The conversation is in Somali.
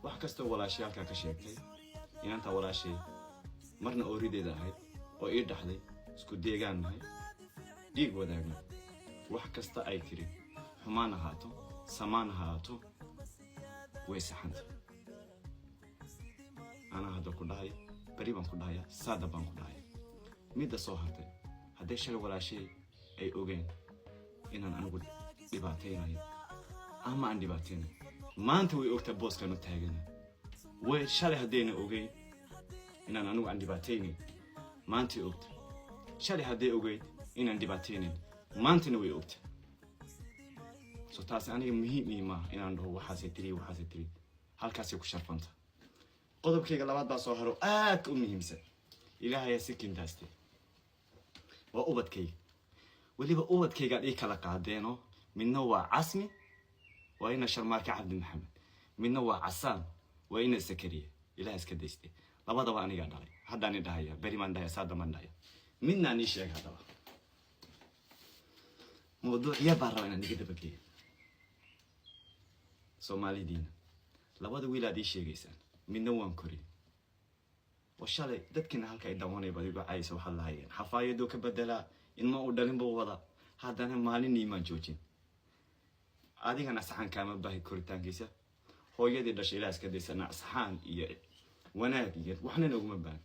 wax kasta walaashay halka ka sheegtay inanta walaashay marna oorideeda ahayd oo ii dhaxday isku deegaanahay dhiig wadaagna wax kasta ay tiri xumaan ahaato samaan ahaato way saxanta ana hada ku dhahay bari baan ku dhahaya saada baan ku dhahaya midda soo hartay haddii shalay walaashay ay ogeen inaan anigu dhibaataynayo ama aan dhibaataynayo maanta way ogtaa booskan u taagana way shalay haddayna ogeyn inaan anigu aan dhibaataynayn maanta way ogtaa shalay hadday ogeyd inaan dhibaataynayn maantana way ogtaa so taas aniga muhiim ma inaan dhaho waxaasay tiri halkaasay ku sharfanta qodobkayga labaad baa soo haro aad u muhiimsan ilaahay si kintaastay waa ubadkayga waliba ubadkayga ay kala qaadeeno midna waa casmi waa ina sharmaarka cabdi maxamed midna waa casaan waa ina sakariya ilaahay iska daystay labadaba aniga dhalay haddaan idhahaya bari maan dhahaya saada maan dhahaya midna aan sheeg hadaba mawduuciya baa rabaa inaan niga dabageeyo Soomaalidiina labada wiilaad ii sheegaysaan midna waan kori washalay dadkina halka ay dawanay badigo caayso waxa la hayeen xafaayado ka bedela in ma u dhalin buu wada haddana maalin iimaan joojin adigana saxan kama baahi koritaankiisa hooyadii dhashay ilaa iska daysana saxan iyo wanaag iyo waxna nagu ma baan